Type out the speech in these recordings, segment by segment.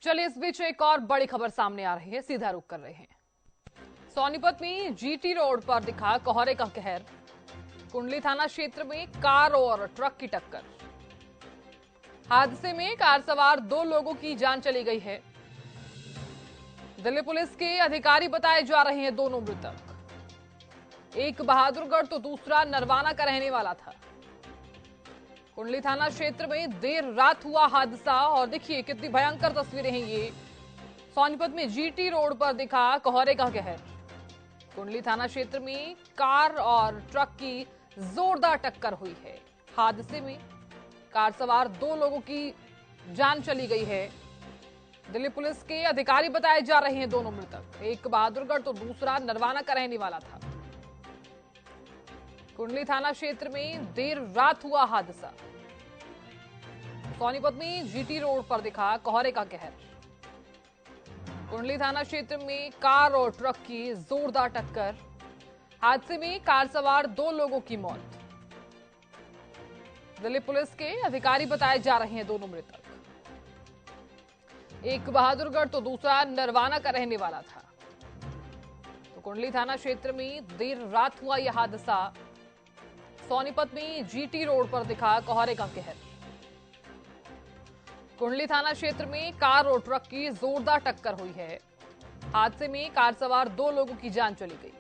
चलिए इस बीच एक और बड़ी खबर सामने आ रही है, सीधा रुख कर रहे हैं। सोनीपत में जीटी रोड पर दिखा कोहरे का कहर। कुंडली थाना क्षेत्र में कार और ट्रक की टक्कर। हादसे में कार सवार 2 लोगों की जान चली गई है। दिल्ली पुलिस के अधिकारी बताए जा रहे हैं दोनों मृतक। एक बहादुरगढ़ तो दूसरा नरवाना का रहने वाला था। कुंडली थाना क्षेत्र में देर रात हुआ हादसा और देखिए कितनी भयंकर तस्वीरें हैं ये। सोनीपत में जीटी रोड पर दिखा कोहरे का कहर। कुंडली थाना क्षेत्र में कार और ट्रक की जोरदार टक्कर हुई है। हादसे में कार सवार 2 लोगों की जान चली गई है। दिल्ली पुलिस के अधिकारी बताए जा रहे हैं दोनों मृतक। एक बहादुरगढ़ तो दूसरा नरवाना का रहने वाला था। कुंडली थाना क्षेत्र में देर रात हुआ हादसा। सोनीपत में जीटी रोड पर दिखा कोहरे का कहर। कुंडली थाना क्षेत्र में कार और ट्रक की जोरदार टक्कर। हादसे में कार सवार 2 लोगों की मौत। दिल्ली पुलिस के अधिकारी बताए जा रहे हैं दोनों मृतक। एक बहादुरगढ़ तो दूसरा नरवाना का रहने वाला था। तो कुंडली थाना क्षेत्र में देर रात हुआ यह हादसा। सोनीपत में जीटी रोड पर दिखा कोहरे का कहर। कुंडली थाना क्षेत्र में कार और ट्रक की जोरदार टक्कर हुई है। हादसे में कार सवार 2 लोगों की जान चली गई।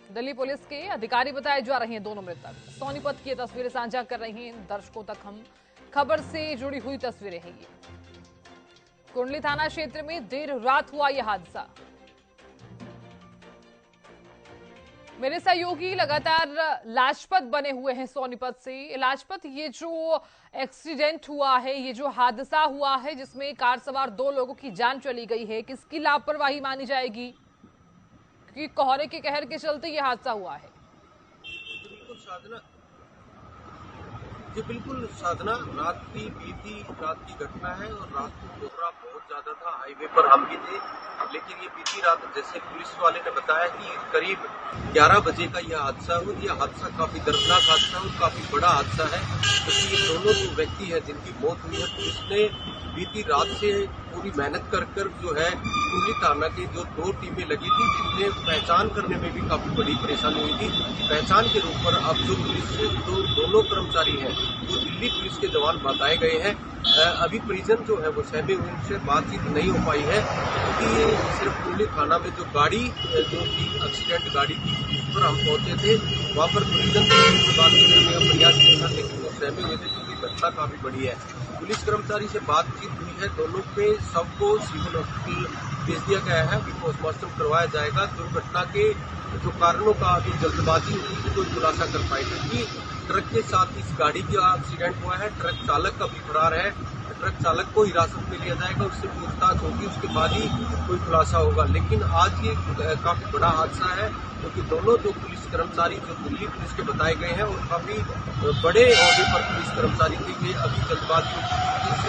दिल्ली पुलिस के अधिकारी बताए जा रहे हैं दोनों मृतक। सोनीपत की तस्वीरें साझा कर रहे हैं दर्शकों तक हम खबर से जुड़ी हुई तस्वीरें हैं ये। कुंडली थाना क्षेत्र में देर रात हुआ यह हादसा। मेरे सहयोगी लगातार लाजपत बने हुए हैं सोनीपत से। लाजपत, ये जो एक्सीडेंट हुआ है, ये जो हादसा हुआ है जिसमें कार सवार 2 लोगों की जान चली गई है, किसकी लापरवाही मानी जाएगी? क्योंकि कोहरे के कहर के चलते ये हादसा हुआ है। बिल्कुल साधना, रात की बीती रात की घटना है और रात को कोहरा बहुत ज्यादा था। हाईवे पर हम भी थे, लेकिन ये बीती रात जैसे पुलिस वाले ने बताया कि करीब 11 बजे का यह हादसा हुआ। यह हादसा काफी दर्दनाक हादसा और काफी बड़ा हादसा है, क्योंकि ये दोनों जो व्यक्ति है जिनकी मौत हुई है, पुलिस ने बीती रात से पूरी मेहनत कर जो है कुंडली थाना की जो 2 टीमें लगी थी, जिनमें पहचान करने में भी काफी बड़ी परेशानी हुई थी। पहचान के रूप पर अब जो पुलिस जो दोनों कर्मचारी हैं वो दिल्ली पुलिस के जवान बताए गए हैं। अभी परिजन जो है वो सहमे हुए, उनसे बातचीत नहीं हो पाई है, क्योंकि ये सिर्फ कुंडली थाना में जो गाड़ी जो की एक्सीडेंट गाड़ी थी उस पर हम पहुंचे थे। वहाँ पर परिजन से बात करने का प्रयास किया था, लेकिन वो सहमे हुए थे क्योंकि घटना काफी बड़ी है। पुलिस कर्मचारी से बातचीत हुई है, दोनों पे सबको सिविल हॉस्पिटल भेज दिया गया है। अभी पोस्टमार्टम करवाया जाएगा। दुर्घटना के जो कारणों का अभी जल्दबाजी हुई कोई खुलासा कर पाए, क्योंकि ट्रक के साथ इस गाड़ी का एक्सीडेंट हुआ है। ट्रक चालक का भी फरार है। ट्रक चालक को हिरासत में लिया जाएगा, उससे पूछताछ होगी, उसके बाद ही कोई खुलासा होगा। लेकिन आज ये काफी बड़ा हादसा है, क्योंकि दोनों जो पुलिस कर्मचारी जो दिल्ली पुलिस के बताए गए हैं और काफी बड़े ओहदे पर पुलिस कर्मचारी थे, ये अभी जल्दबाजी इस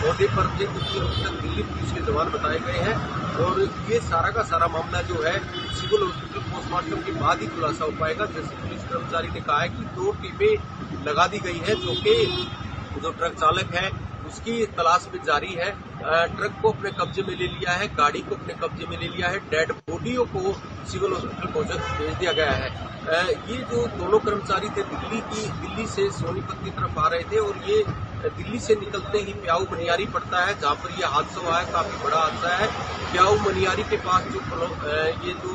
ओहदे पर थे, क्योंकि अभी तक दिल्ली पुलिस के जवान बताए गए हैं। और ये सारा का सारा मामला जो है सिविल हॉस्पिटल पोस्टमार्टम के बाद ही खुलासा हो पाएगा। जैसे पुलिस कर्मचारी ने कहा है कि 2 टीमें लगा दी गई है, जो ट्रक चालक है उसकी तलाश में जारी है। ट्रक को अपने कब्जे में ले लिया है, गाड़ी को अपने कब्जे में ले लिया है, डेड बॉडियों को सिविल हॉस्पिटल भेज दिया गया है। ये जो दोनों कर्मचारी थे दिल्ली से सोनीपत की तरफ आ रहे थे, और ये दिल्ली से निकलते ही प्याऊ मनियारी पड़ता है, जहाँ पर यह हादसा हुआ है। काफी बड़ा हादसा है। प्याऊ मनियारी के पास ये जो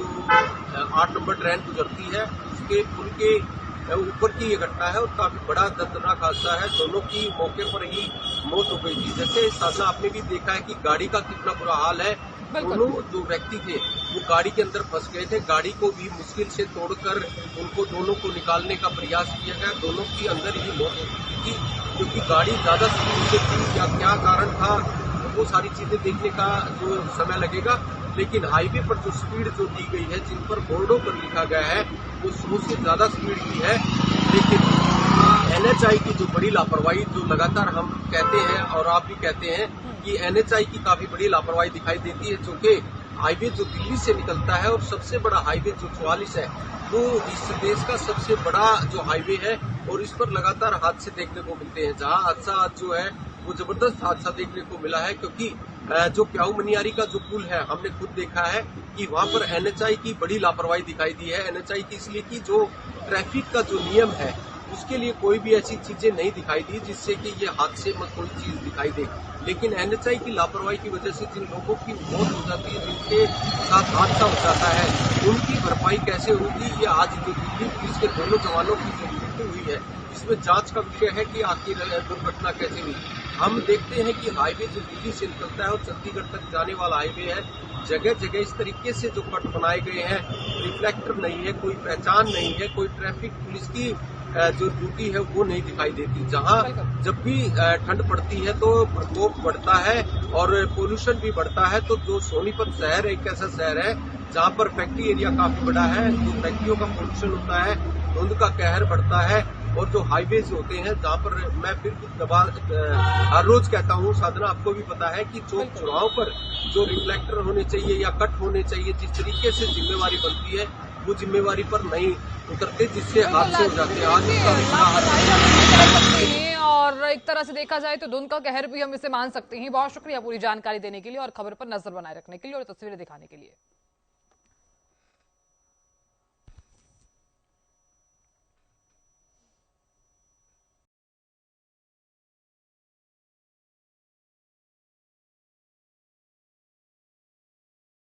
8 नंबर ट्रेन गुजरती है, उसके पुल के ऊपर की ये घटना है और काफी बड़ा दर्दनाक हादसा है। दोनों की मौके पर ही मौत हो गई थी। जैसे साधना, आपने भी देखा है कि गाड़ी का कितना बुरा हाल है। दोनों जो व्यक्ति थे वो गाड़ी के अंदर फंस गए थे। गाड़ी को भी मुश्किल से तोड़कर उनको दोनों को निकालने का प्रयास किया गया। दोनों की अंदर ही मौत हो चुकी थी, क्योंकि गाड़ी ज्यादा स्पीड से थी या क्या कारण था, वो सारी चीजें देखने का जो समय लगेगा। लेकिन हाईवे पर जो स्पीड जो दी गई है, जिन पर बोर्डों पर लिखा गया है, वो 100 से ज्यादा स्पीड की है। लेकिन एनएचआई की जो बड़ी लापरवाही जो लगातार हम कहते हैं और आप भी कहते हैं कि एनएचआई की काफी बड़ी लापरवाही दिखाई देती है, जो कि हाईवे जो दिल्ली से निकलता है और सबसे बड़ा हाईवे जो 44 है, वो इस देश का सबसे बड़ा जो हाईवे है और इस पर लगातार हादसे देखने को मिलते हैं। जहां हादसा जो है वो जबरदस्त हादसा देखने को मिला है। क्योंकि जो प्याऊ मनियारी का जो पुल है, हमने खुद देखा है कि वहां पर एनएचआई की बड़ी लापरवाही दिखाई दी है। एनएचआई की इसलिए कि जो ट्रैफिक का जो नियम है उसके लिए कोई भी ऐसी चीजें नहीं दिखाई दी जिससे कि ये हादसे में कोई चीज दिखाई दे। लेकिन एनएचआई की लापरवाही की वजह से जिन लोगों की मौत हो जाती है, जिनके साथ हादसा हो जाता है, उनकी भरपाई कैसे होगी, ये आज जो दिल्ली पुलिस के दोनों जवानों की जो मृत्यु हुई है, इसमें जांच का विषय है कि आखिर दुर्घटना कैसे हुई। हम देखते हैं कि हाईवे जो दिल्ली से निकलता है और चंडीगढ़ तक जाने वाला हाईवे है, जगह जगह इस तरीके से जो कट बनाए गए हैं, रिफ्लेक्टर नहीं है, कोई पहचान नहीं है, कोई ट्रैफिक पुलिस की जो ड्यूटी है वो नहीं दिखाई देती। जहां जब भी ठंड पड़ती है तो प्रकोप बढ़ता है और पोल्यूशन भी बढ़ता है। तो जो सोनीपत शहर एक ऐसा शहर है जहां पर फैक्ट्री एरिया काफी बड़ा है, जो फैक्ट्रियों का पोल्यूशन होता है, धुंध का कहर बढ़ता है, और जो हाईवेज होते हैं जहां पर मैं फिर हर रोज कहता हूं, साधना आपको भी पता है कि चौक चौराहों पर जो रिफ्लेक्टर होने चाहिए या कट होने चाहिए, जिस तरीके से जिम्मेवारी बनती है वो जिम्मेवारी पर नहीं उतरते, जिससे हादसे हो जाते हैं। आज और एक तरह से देखा जाए तो धुंध का कहर भी हम इसे मान सकते हैं। बहुत शुक्रिया पूरी जानकारी देने के लिए और खबर पर नजर बनाए रखने के लिए और तस्वीरें दिखाने के लिए।